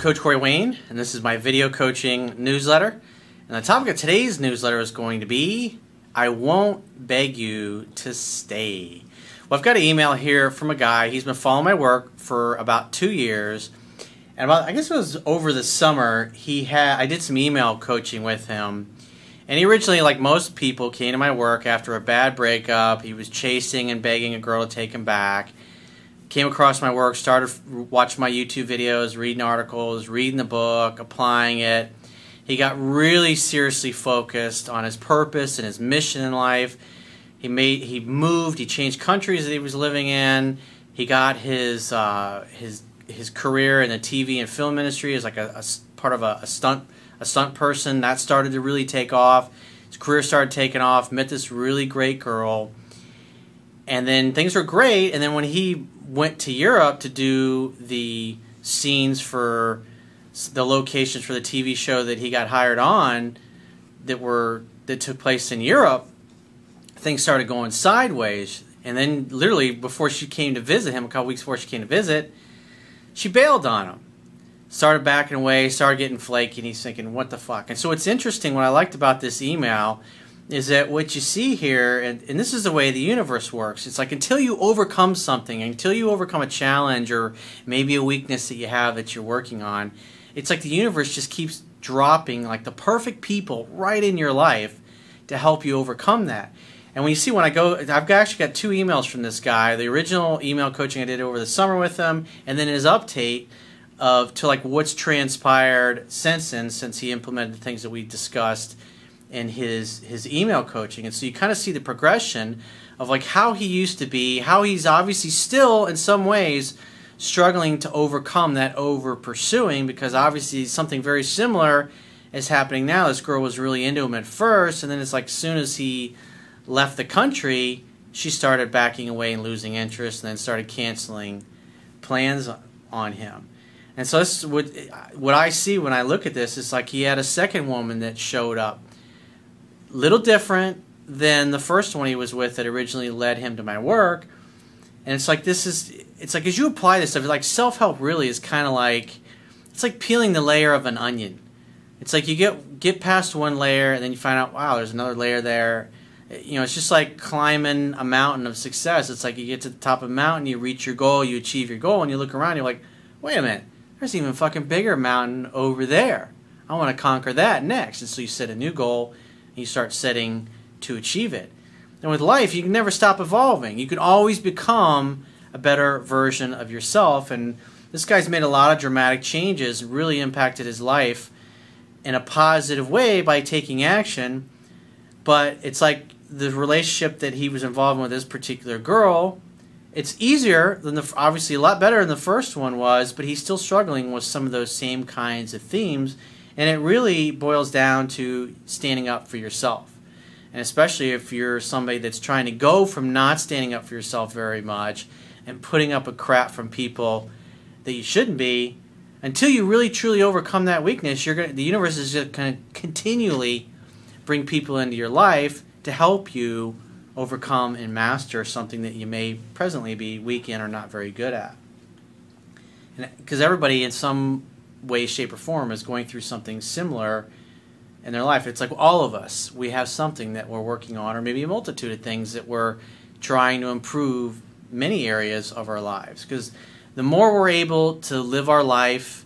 Coach Corey Wayne, and this is my video coaching newsletter. And the topic of today's newsletter is going to be, I won't beg you to stay. Well, I've got an email here from a guy. He's been following my work for about 2 years. And I guess it was over the summer, I did some email coaching with him. And he originally, like most people, came to my work after a bad breakup. He was chasing and begging a girl to take him back. Came across my work, started watching my YouTube videos, reading articles, reading the book, applying it. He got really seriously focused on his purpose and his mission in life. He moved, he changed countries that he was living in. He got his career in the TV and film industry as like a part of a stunt person. That started to really take off. His career started taking off. Met this really great girl. And then things were great. And then when he went to Europe to do the scenes for the locations for the TV show that he got hired on that took place in Europe, things started going sideways. And then literally before she came to visit him, a couple weeks before she came to visit, she bailed on him. Started backing away, started getting flaky, and he's thinking, what the fuck? And so what's interesting, what I liked about this email is that what you see here, and this is the way the universe works, it's like until you overcome something, until you overcome a challenge or maybe a weakness that you have that you're working on, it's like the universe just keeps dropping like the perfect people right in your life to help you overcome that. And when you see, when I've actually got 2 emails from this guy, the original email coaching I did over the summer with him, and then his update to like what's transpired since he implemented the things that we discussed in his email coaching. And so you kind of see the progression of like how he used to be, how he's obviously still in some ways struggling to overcome that over pursuing, because obviously something very similar is happening now. This girl was really into him at first, and then it's like as soon as he left the country, she started backing away and losing interest, and then started canceling plans on him. And so this is what I see when I look at this. It's like he had a second woman that showed up. Little different than the first one he was with that originally led him to my work. And it's like it's like as you apply this stuff, like self-help really is kind of like, it's like peeling the layer of an onion. It's like you get past one layer and then you find out, wow, there's another layer there. You know, it's just like climbing a mountain of success. It's like you get to the top of the mountain, you reach your goal, you achieve your goal, and you look around, you're like, wait a minute, there's even a fucking bigger mountain over there. I want to conquer that next. And so you set a new goal, and you start setting to achieve it. And with life, you can never stop evolving. You can always become a better version of yourself. And this guy's made a lot of dramatic changes, really impacted his life in a positive way by taking action. But it's like the relationship that he was involved in with this particular girl, it's easier than obviously a lot better than the first one was, but he's still struggling with some of those same kinds of themes. And it really boils down to standing up for yourself. And especially if you're somebody that's trying to go from not standing up for yourself very much and putting up with crap from people that you shouldn't be, until you really truly overcome that weakness, the universe is just going to continually bring people into your life to help you overcome and master something that you may presently be weak in or not very good at. Because everybody in some way, shape, or form is going through something similar in their life. It's like all of us, we have something that we're working on, or maybe a multitude of things that we're trying to improve many areas of our lives. Because the more we're able to live our life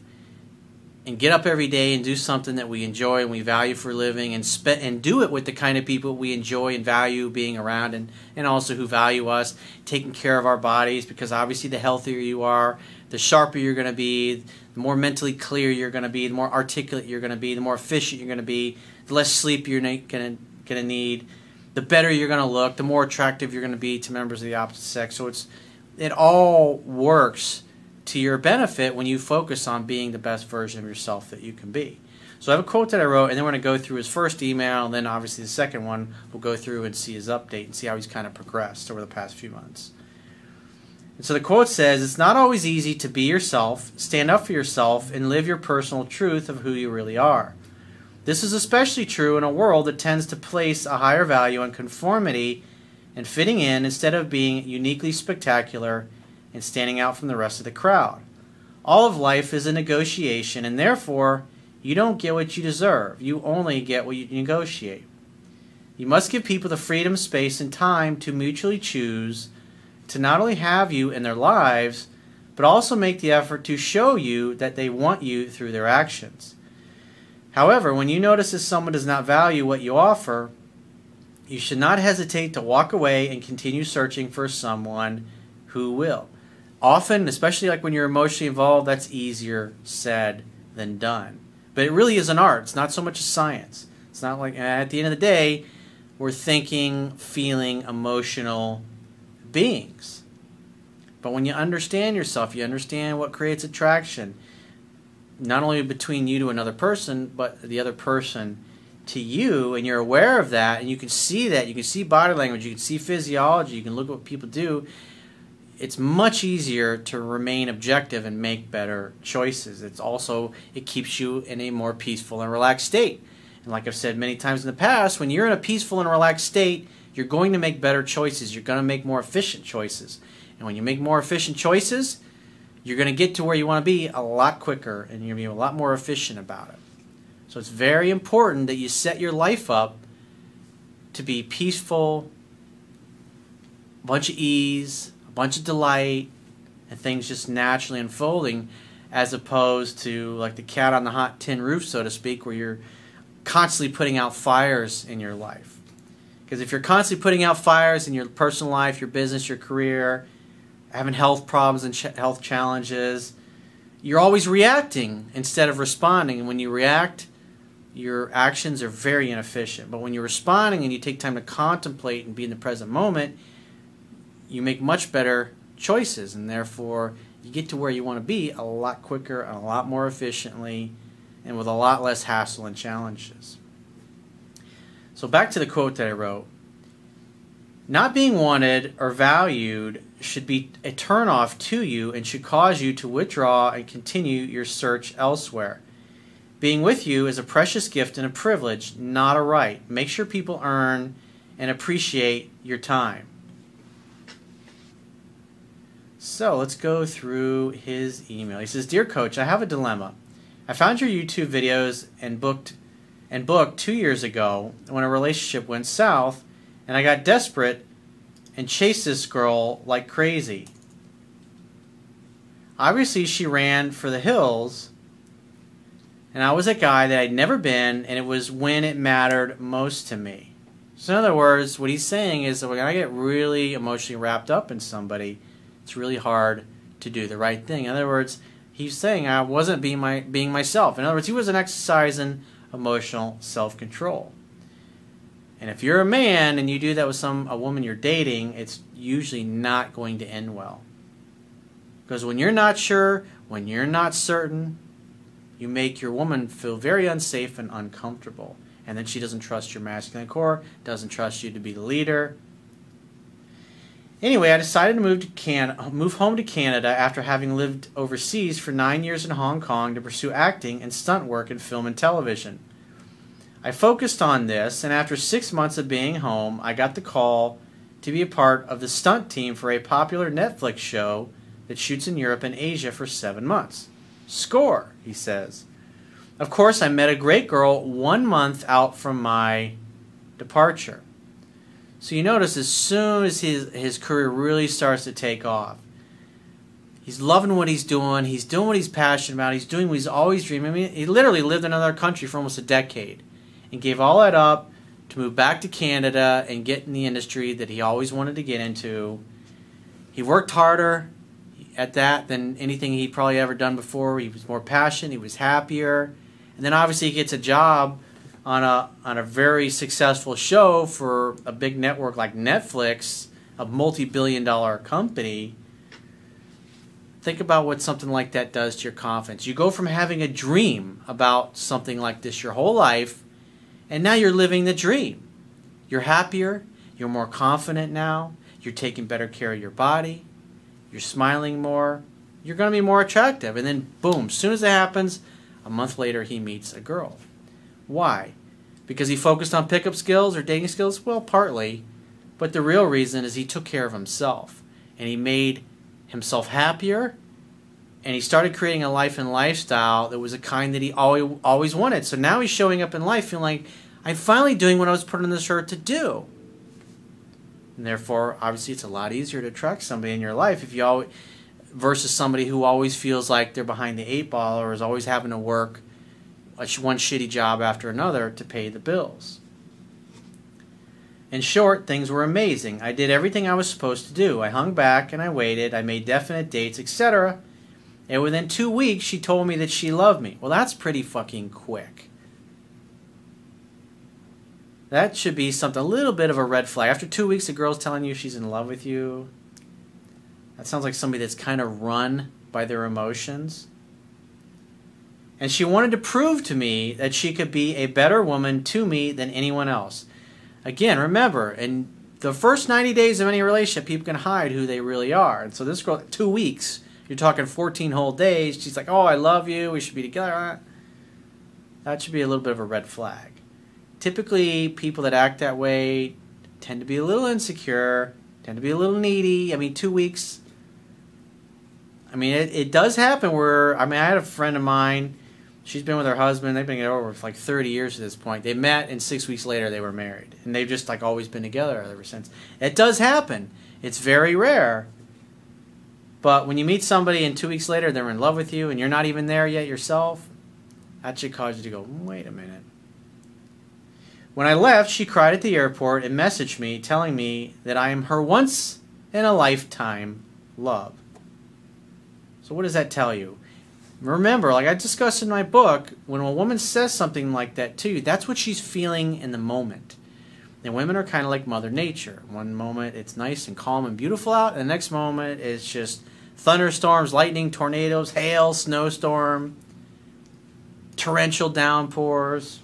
and get up every day and do something that we enjoy and we value for living, and do it with the kind of people we enjoy and value being around, and also who value us, taking care of our bodies, because obviously the healthier you are, the sharper you're going to be, the more mentally clear you're going to be, the more articulate you're going to be, the more efficient you're going to be, the less sleep you're going to need, the better you're going to look, the more attractive you're going to be to members of the opposite sex. So it all works to your benefit when you focus on being the best version of yourself that you can be. So I have a quote that I wrote, and then we're going to go through his first email, and then obviously the second one we'll go through and see his update and see how he's kind of progressed over the past few months. And so the quote says, "It's not always easy to be yourself, stand up for yourself, and live your personal truth of who you really are. This is especially true in a world that tends to place a higher value on conformity and fitting in instead of being uniquely spectacular and standing out from the rest of the crowd. All of life is a negotiation, and therefore, you don't get what you deserve. You only get what you negotiate. You must give people the freedom, space, and time to mutually choose to not only have you in their lives, but also make the effort to show you that they want you through their actions. However, when you notice that someone does not value what you offer, you should not hesitate to walk away and continue searching for someone who will. Often, especially like when you're emotionally involved, that's easier said than done. But it really is an art. It's not so much a science. It's not like, at the end of the day, we're thinking, feeling, emotional beings. But when you understand yourself, you understand what creates attraction, not only between you to another person, but the other person to you, and you're aware of that, and you can see that, you can see body language, you can see physiology, you can look at what people do, it's much easier to remain objective and make better choices. It keeps you in a more peaceful and relaxed state. And like I've said many times in the past, when you're in a peaceful and relaxed state, you're going to make better choices. You're going to make more efficient choices. And when you make more efficient choices, you're going to get to where you want to be a lot quicker, and you're going to be a lot more efficient about it. So it's very important that you set your life up to be peaceful, a bunch of ease, a bunch of delight, and things just naturally unfolding, as opposed to like the cat on the hot tin roof, so to speak, where you're constantly putting out fires in your life. Because if you're constantly putting out fires in your personal life, your business, your career, having health problems and health challenges, you're always reacting instead of responding. And when you react, your actions are very inefficient. But when you're responding and you take time to contemplate and be in the present moment, you make much better choices, and therefore you get to where you want to be a lot quicker and a lot more efficiently and with a lot less hassle and challenges. So back to the quote that I wrote. Not being wanted or valued should be a turnoff to you and should cause you to withdraw and continue your search elsewhere. Being with you is a precious gift and a privilege, not a right. Make sure people earn and appreciate your time. So let's go through his email. He says, Dear Coach, I have a dilemma. I found your YouTube videos and book 2 years ago when a relationship went south, and I got desperate and chased this girl like crazy. Obviously, she ran for the hills, and I was a guy that I'd never been, and it was when it mattered most to me. So in other words, what he's saying is that when I get really emotionally wrapped up in somebody, it's really hard to do the right thing. In other words, he's saying I wasn't being myself. In other words, he wasn't exercising emotional self-control. And if you're a man and you do that with a woman you're dating, it's usually not going to end well. Because when you're not sure, when you're not certain, you make your woman feel very unsafe and uncomfortable. And then she doesn't trust your masculine core, doesn't trust you to be the leader. Anyway, I decided to move home to Canada after having lived overseas for 9 years in Hong Kong to pursue acting and stunt work in film and television. I focused on this, and after 6 months of being home, I got the call to be a part of the stunt team for a popular Netflix show that shoots in Europe and Asia for 7 months. Score, he says. Of course, I met a great girl 1 month out from my departure. So you notice as soon as his career really starts to take off, he's loving what he's doing what he's passionate about, he's doing what he's always dreamed. I mean, he literally lived in another country for almost a decade and gave all that up to move back to Canada and get in the industry that he always wanted to get into. He worked harder at that than anything he'd probably ever done before. He was more passionate, he was happier. And then obviously he gets a job on a very successful show for a big network like Netflix, a multi-billion-dollar company. Think about what something like that does to your confidence. You go from having a dream about something like this your whole life, and now you're living the dream. You're happier, you're more confident now, you're taking better care of your body, you're smiling more, you're going to be more attractive. And then boom, as soon as that happens, a month later he meets a girl. Why? Because he focused on pickup skills or dating skills? Well, partly. But the real reason is he took care of himself. And he made himself happier And he started creating a life and lifestyle that was a kind that he always wanted. So now he's showing up in life feeling like, I'm finally doing what I was put on this earth to do. And therefore, obviously, it's a lot easier to attract somebody in your life if you always, versus somebody who always feels like they're behind the 8 ball or is always having to work one shitty job after another to pay the bills. In short, things were amazing. I did everything I was supposed to do. I hung back and I waited. I made definite dates, etc. And within 2 weeks, she told me that she loved me. Well, that's pretty fucking quick. That should be something, a little bit of a red flag. After 2 weeks, the girl's telling you she's in love with you. That sounds like somebody that's kind of run by their emotions. And she wanted to prove to me that she could be a better woman to me than anyone else. Again, remember, in the first 90 days of any relationship, people can hide who they really are. And so this girl, 2 weeks, you're talking 14 whole days, she's like, oh, I love you, we should be together. That should be a little bit of a red flag. Typically, people that act that way tend to be a little insecure, tend to be a little needy. I mean, 2 weeks. I mean, it does happen where, I had a friend of mine, she's been with her husband, they've been together for like 30 years at this point. They met, and 6 weeks later they were married. And they've just like always been together ever since. It does happen. It's very rare. But when you meet somebody and 2 weeks later they're in love with you and you're not even there yet yourself, that should cause you to go, wait a minute. When I left, she cried at the airport and messaged me telling me that I am her once-in-a-lifetime love. So what does that tell you? Remember, like I discussed in my book, when a woman says something like that to you, that's what she's feeling in the moment. And women are kind of like Mother Nature. One moment it's nice and calm and beautiful out, and the next moment it's just thunderstorms, lightning, tornadoes, hail, snowstorm, torrential downpours.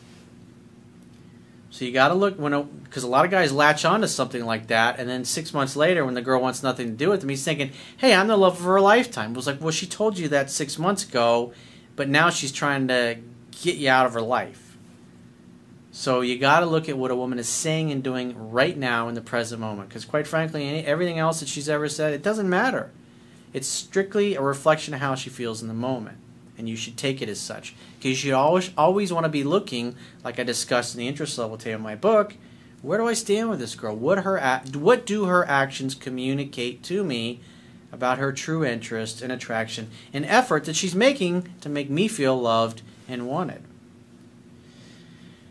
So you got to look, because a lot of guys latch onto something like that, and then 6 months later when the girl wants nothing to do with him, he's thinking, hey, I'm the love of her lifetime. It was like, well, she told you that 6 months ago, but now she's trying to get you out of her life. So you got to look at what a woman is saying and doing right now in the present moment, because quite frankly, everything else that she's ever said, it doesn't matter. It's strictly a reflection of how she feels in the moment. And you should take it as such. Because you should always want to be looking, like I discussed in the interest level table of my book, where do I stand with this girl? What do her actions communicate to me about her true interest and attraction and effort that she's making to make me feel loved and wanted?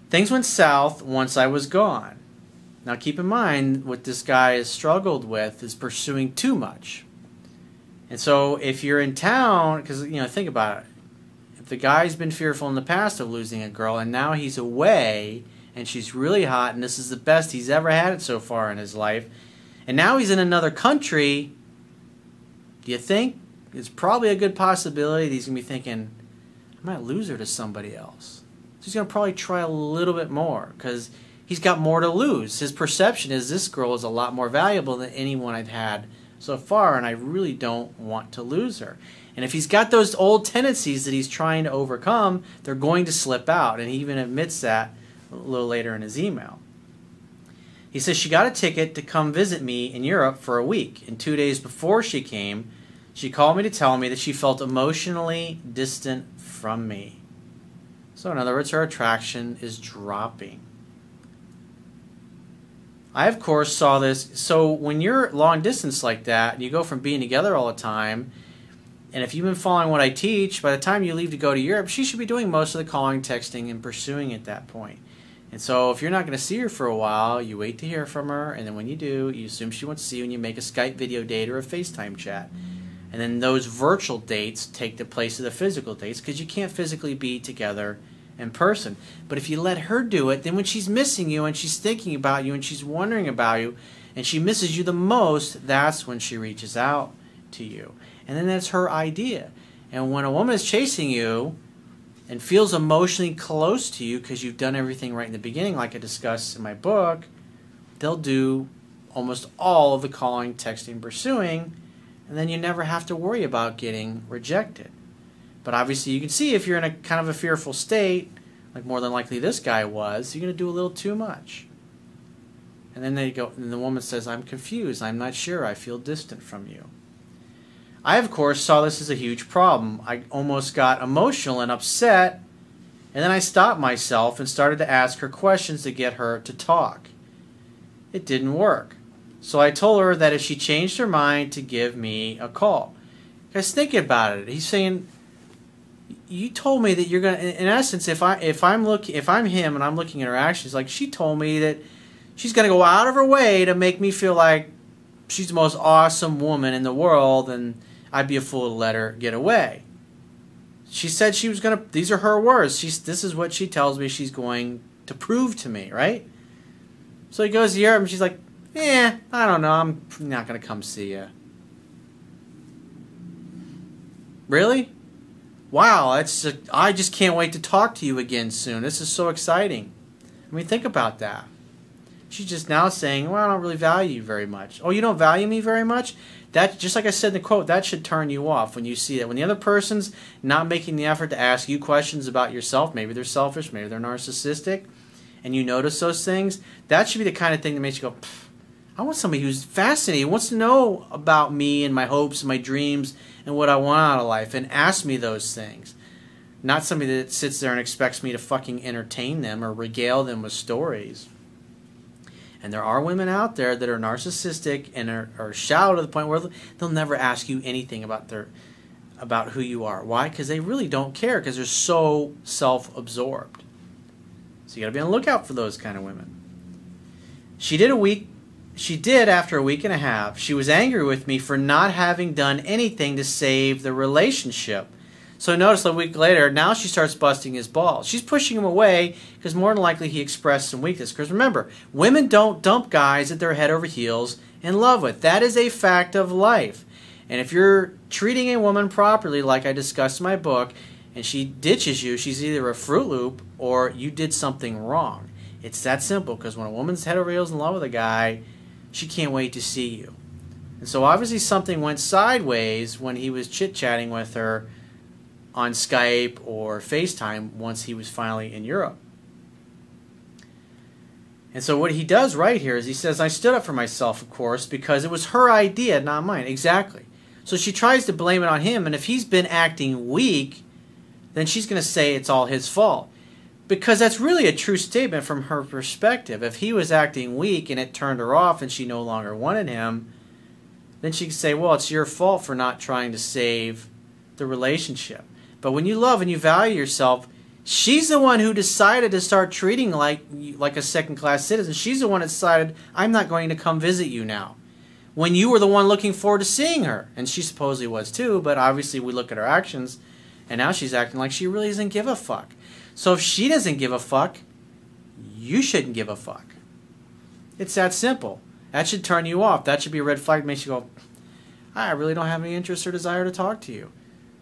Things went south once I was gone. Now keep in mind, what this guy has struggled with is pursuing too much. And so if you're in town, because, think about it. If the guy's been fearful in the past of losing a girl and now he's away and she's really hot and this is the best he's ever had it so far in his life, and now he's in another country, do you think it's probably a good possibility that he's going to be thinking, I might lose her to somebody else? So he's going to probably try a little bit more because he's got more to lose. His perception is this girl is a lot more valuable than anyone I've had so far, and I really don't want to lose her. And if he's got those old tendencies that he's trying to overcome, they're going to slip out. And he even admits that a little later in his email. He says she got a ticket to come visit me in Europe for a week. And 2 days before she came, she called me to tell me that she felt emotionally distant from me. So in other words, her attraction is dropping. I, of course, saw this. So when you're long distance like that, and you go from being together all the time, and if you've been following what I teach, by the time you leave to go to Europe, she should be doing most of the calling, texting, and pursuing at that point. And so if you're not going to see her for a while, you wait to hear from her, and then when you do, you assume she wants to see you, and you make a Skype video date or a FaceTime chat. And then those virtual dates take the place of the physical dates because you can't physically be together in person. But if you let her do it, then when she's missing you and she's thinking about you and she's wondering about you and she misses you the most, that's when she reaches out to you. And then that's her idea. And when a woman is chasing you and feels emotionally close to you because you've done everything right in the beginning, like I discussed in my book, they'll do almost all of the calling, texting, pursuing, and then you never have to worry about getting rejected. But obviously you can see if you're in a kind of a fearful state, like more than likely this guy was, you're going to do a little too much. And then they go, and the woman says, I'm confused, I'm not sure, I feel distant from you. I, of course, saw this as a huge problem. I almost got emotional and upset, and then I stopped myself and started to ask her questions to get her to talk. It didn't work. So I told her that if she changed her mind, to give me a call. Guys, think about it. He's saying, you told me that you're gonna. In essence, if I'm him and I'm looking at her actions, like, she told me that she's gonna go out of her way to make me feel like she's the most awesome woman in the world, and I'd be a fool to let her get away. She said she was gonna. These are her words. This is what she tells me she's going to prove to me, right? So he goes to Europe, and she's like, I don't know. I'm not gonna come see you. Really? Wow, I just can't wait to talk to you again soon. This is so exciting. I mean, think about that. She's just now saying, well, I don't really value you very much. Oh, you don't value me very much? That, just like I said in the quote, that should turn you off when you see that. When the other person's not making the effort to ask you questions about yourself, maybe they're selfish, maybe they're narcissistic, and you notice those things, that should be the kind of thing that makes you go, I want somebody who's fascinated, wants to know about me and my hopes and my dreams and what I want out of life, and ask me those things. Not somebody that sits there and expects me to fucking entertain them or regale them with stories. And there are women out there that are narcissistic and are shallow to the point where they'll never ask you anything about who you are. Why? Because they really don't care, because they're so self-absorbed. So you got to be on the lookout for those kind of women. She did after a week and a half. She was angry with me for not having done anything to save the relationship. So notice a week later, now she starts busting his balls. She's pushing him away because more than likely he expressed some weakness. Because remember, women don't dump guys that they're head over heels in love with. That is a fact of life. And if you're treating a woman properly, like I discussed in my book, and she ditches you, she's either a Fruit Loop or you did something wrong. It's that simple, because when a woman's head over heels in love with a guy, she can't wait to see you. And so obviously something went sideways when he was chit-chatting with her on Skype or FaceTime once he was finally in Europe. And so what he does right here is he says, I stood up for myself, of course, because it was her idea, not mine. Exactly. So she tries to blame it on him, and if he's been acting weak, then she's going to say it's all his fault. Because that's really a true statement from her perspective. If he was acting weak and it turned her off and she no longer wanted him, then she could say, well, it's your fault for not trying to save the relationship. But when you love and you value yourself, she's the one who decided to start treating like a second-class citizen. She's the one that decided, I'm not going to come visit you now. When you were the one looking forward to seeing her. And she supposedly was too, but obviously we look at her actions, and now she's acting like she really doesn't give a fuck. So if she doesn't give a fuck, you shouldn't give a fuck. It's that simple. That should turn you off. That should be a red flag that makes you go, I really don't have any interest or desire to talk to you.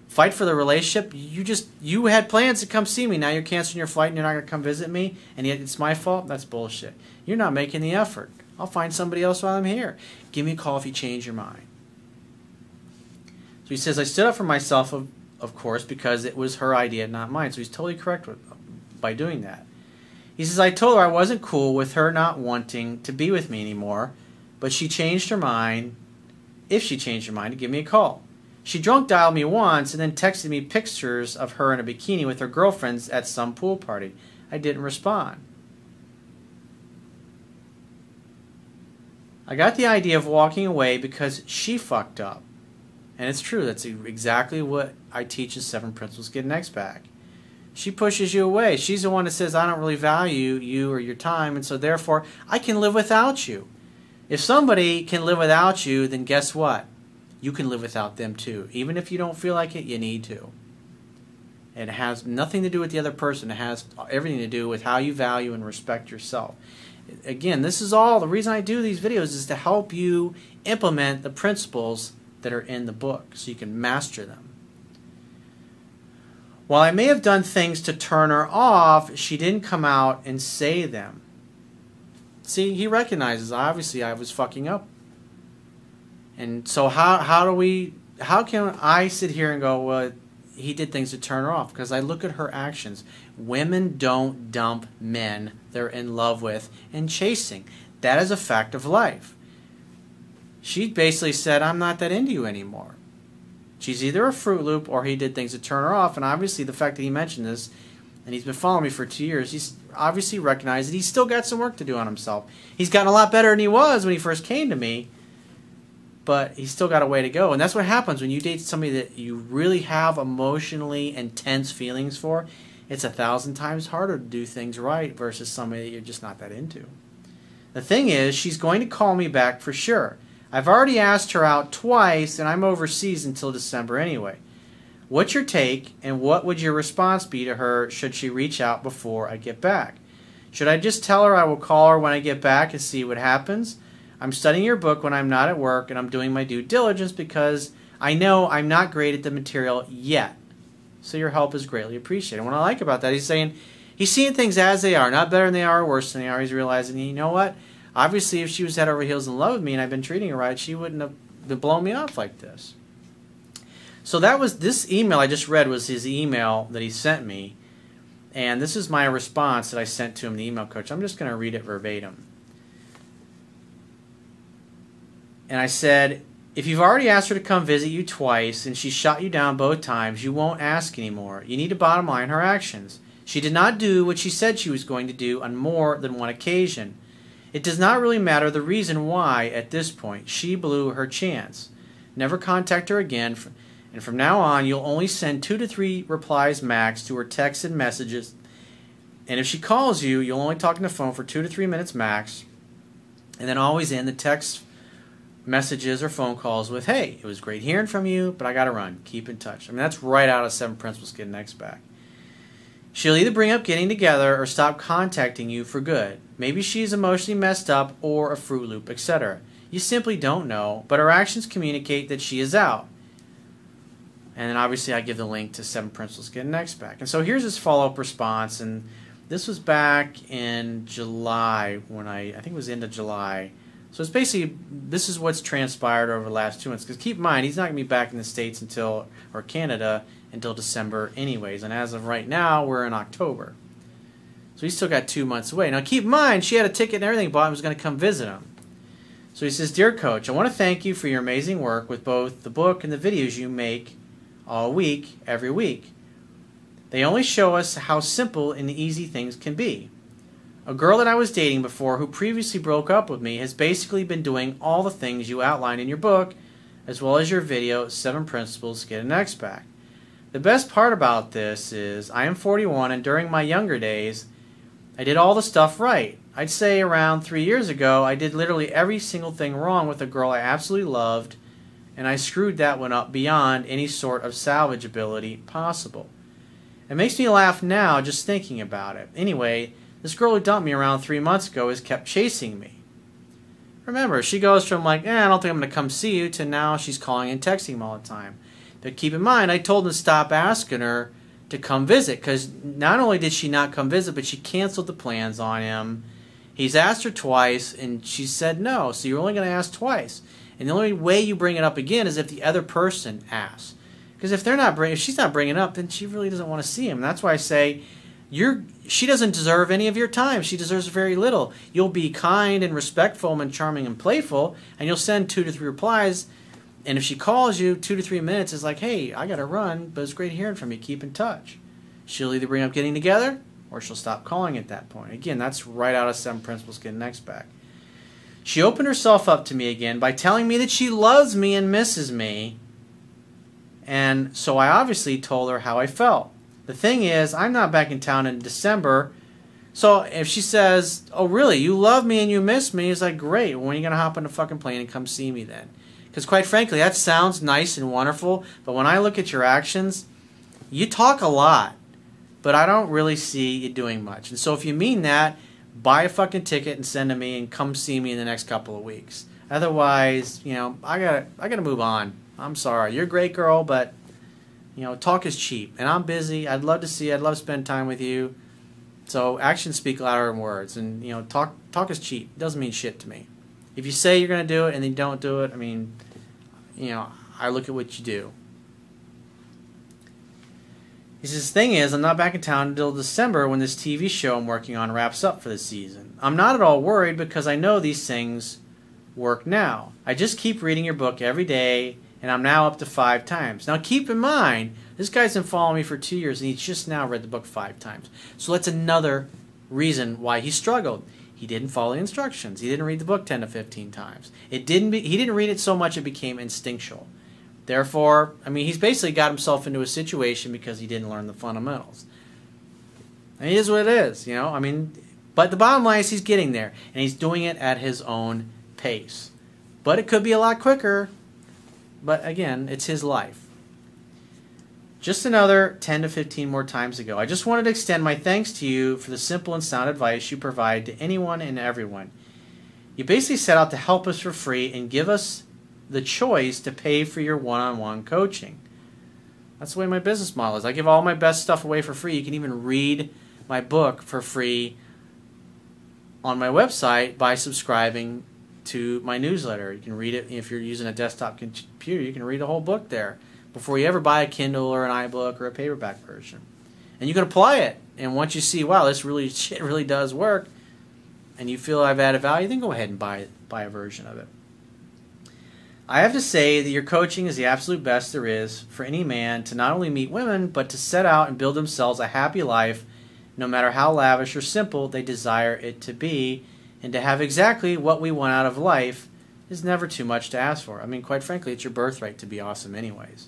Fight for the relationship. You had plans to come see me. Now you're canceling your flight and you're not going to come visit me, and yet it's my fault? That's bullshit. You're not making the effort. I'll find somebody else while I'm here. Give me a call if you change your mind. So he says, I stood up for myself, of course, because it was her idea, not mine. So he's totally correct by doing that. He says, I told her I wasn't cool with her not wanting to be with me anymore, but she changed her mind, if she changed her mind, to give me a call. She drunk dialed me once and then texted me pictures of her in a bikini with her girlfriends at some pool party. I didn't respond. I got the idea of walking away because she fucked up. And it's true, that's exactly what I teach as 7 Principles Get Next Back. She pushes you away. She's the one that says, I don't really value you or your time, and so therefore I can live without you. If somebody can live without you, then guess what? You can live without them too. Even if you don't feel like it, you need to. And it has nothing to do with the other person. It has everything to do with how you value and respect yourself. Again, this is all, the reason I do these videos is to help you implement the principles that are in the book so you can master them. While I may have done things to turn her off, she didn't come out and say them. See, he recognizes, obviously, I was fucking up. And so how can I sit here and go, well, he did things to turn her off? Because I look at her actions. Women don't dump men they're in love with and chasing. That is a fact of life. She basically said, I'm not that into you anymore. She's either a Fruit Loop or he did things to turn her off. And obviously the fact that he mentioned this, and he's been following me for 2 years, he's obviously recognized that he's still got some work to do on himself. He's gotten a lot better than he was when he first came to me, but he's still got a way to go. And that's what happens when you date somebody that you really have emotionally intense feelings for. It's 1,000 times harder to do things right versus somebody that you're just not that into. The thing is, she's going to call me back for sure. I've already asked her out twice, and I'm overseas until December anyway. What's your take, and what would your response be to her should she reach out before I get back? Should I just tell her I will call her when I get back and see what happens? I'm studying your book when I'm not at work, and I'm doing my due diligence because I know I'm not great at the material yet. So your help is greatly appreciated. And what I like about that, he's saying he's seeing things as they are, not better than they are or worse than they are. He's realizing, you know what? Obviously, if she was head over heels in love with me and I've been treating her right, she wouldn't have been blowing me off like this. So that was, this email I just read was his email that he sent me. And this is my response that I sent to him, the email coach. I'm just going to read it verbatim. And I said, if you've already asked her to come visit you twice and she shot you down both times, you won't ask anymore. You need to bottom line her actions. She did not do what she said she was going to do on more than one occasion. It does not really matter the reason why at this point. She blew her chance. Never contact her again, and from now on you'll only send 2 to 3 replies max to her texts and messages. And if she calls you, you'll only talk on the phone for 2 to 3 minutes max, and then always end the text messages or phone calls with, hey, it was great hearing from you, but I gotta run. Keep in touch. I mean, that's right out of 7 Principles Get Next Back. She'll either bring up getting together or stop contacting you for good. Maybe she's emotionally messed up or a Fruit Loop, etc. You simply don't know, but her actions communicate that she is out. And then obviously I give the link to 7 Principles Get Next Back. And so here's his follow-up response, and this was back in July when I think it was end of July. So it's basically, this is what's transpired over the last 2 months. Because keep in mind, he's not going to be back in the States until, or Canada, until December anyways. And as of right now, we're in October. So he's still got 2 months away. Now keep in mind, she had a ticket and everything bought and was going to come visit him. So he says, Dear Coach, I want to thank you for your amazing work with both the book and the videos you make all week, every week. They only show us how simple and easy things can be. A girl that I was dating before who previously broke up with me has basically been doing all the things you outline in your book as well as your video, 7 Principles to Get an Ex Back. The best part about this is I am 41 and during my younger days I did all the stuff right. I'd say around 3 years ago I did literally every single thing wrong with a girl I absolutely loved, and I screwed that one up beyond any sort of salvageability possible. It makes me laugh now just thinking about it. Anyway, this girl who dumped me around 3 months ago has kept chasing me. Remember, she goes from like, I don't think I'm going to come see you, to now she's calling and texting him all the time. But keep in mind, I told him to stop asking her to come visit, because not only did she not come visit, but she canceled the plans on him. He's asked her twice, and she said no, so you're only going to ask twice. And the only way you bring it up again is if the other person asks. Because if she's not bringing it up, then she really doesn't want to see him. That's why I say, she doesn't deserve any of your time. She deserves very little. You'll be kind and respectful and charming and playful, and you'll send 2 to 3 replies. And if she calls you, 2 to 3 minutes is like, hey, I got to run, but it's great hearing from you. Keep in touch. She'll either bring up getting together, or she'll stop calling at that point. Again, that's right out of 7 Principles Get Next Back. She opened herself up to me again by telling me that she loves me and misses me. And so I obviously told her how I felt. The thing is, I'm not back in town in December, so if she says, oh really, you love me and you miss me, it's like, great, when are you going to hop on the fucking plane and come see me then? Because quite frankly, that sounds nice and wonderful, but when I look at your actions, you talk a lot, but I don't really see you doing much. And so if you mean that, buy a fucking ticket and send to me and come see me in the next couple of weeks. Otherwise, I gotta move on. I'm sorry. You're a great girl, but talk is cheap, and I'm busy. I'd love to see you. I'd love to spend time with you. So actions speak louder than words, and talk is cheap. It doesn't mean shit to me. If you say you're gonna do it and then you don't do it, I mean, I look at what you do. He says, the thing is, I'm not back in town until December when this TV show I'm working on wraps up for the season. I'm not at all worried because I know these things work now. I just keep reading your book every day and I'm now up to 5 times. Now keep in mind, this guy's been following me for 2 years, and he's just now read the book 5 times. So that's another reason why he struggled. He didn't follow the instructions. He didn't read the book 10 to 15 times. He didn't read it so much it became instinctual. Therefore, I mean, he's basically got himself into a situation because he didn't learn the fundamentals. And it is what it is, you know. I mean, but the bottom line is he's getting there, and he's doing it at his own pace. But it could be a lot quicker. But again, it's his life. Just another 10 to 15 more times ago. I just wanted to extend my thanks to you for the simple and sound advice you provide to anyone and everyone. You basically set out to help us for free and give us the choice to pay for your one-on-one coaching. That's the way my business model is. I give all my best stuff away for free. You can even read my book for free on my website by subscribing to my newsletter. You can read it if you're using a desktop computer. You can read the whole book there before you ever buy a Kindle or an iBook or a paperback version. And you can apply it. And once you see, wow, this shit really does work, and you feel I've added value, then go ahead and buy a version of it. I have to say that your coaching is the absolute best there is for any man to not only meet women, but to set out and build themselves a happy life, no matter how lavish or simple they desire it to be. And to have exactly what we want out of life is never too much to ask for. I mean, quite frankly, it's your birthright to be awesome anyways.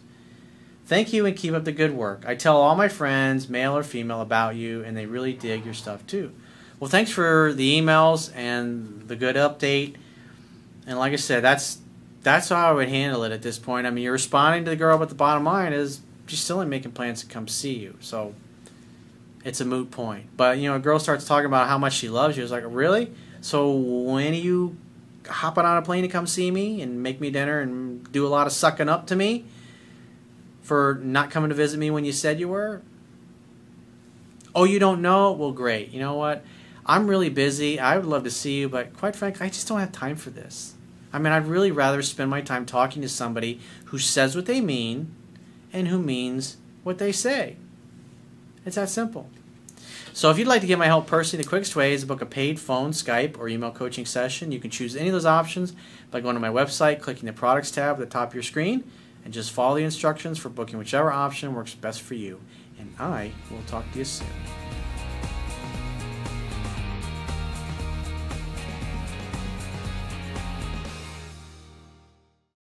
Thank you, and keep up the good work. I tell all my friends, male or female, about you, and they really dig your stuff too. Well, thanks for the emails and the good update. And like I said, that's how I would handle it at this point. I mean, you're responding to the girl, but the bottom line is she's still ain't making plans to come see you. So it's a moot point. But, you know, a girl starts talking about how much she loves you. It's like, really? So when are you hopping on a plane to come see me and make me dinner and do a lot of sucking up to me for not coming to visit me when you said you were? Oh, you don't know? Well, great. You know what? I'm really busy. I would love to see you, but quite frankly, I just don't have time for this. I mean, I'd really rather spend my time talking to somebody who says what they mean and who means what they say. It's that simple. So if you'd like to get my help personally, the quickest way is to book a paid phone, Skype, or email coaching session. You can choose any of those options by going to my website, clicking the Products tab at the top of your screen, and just follow the instructions for booking whichever option works best for you. And I will talk to you soon.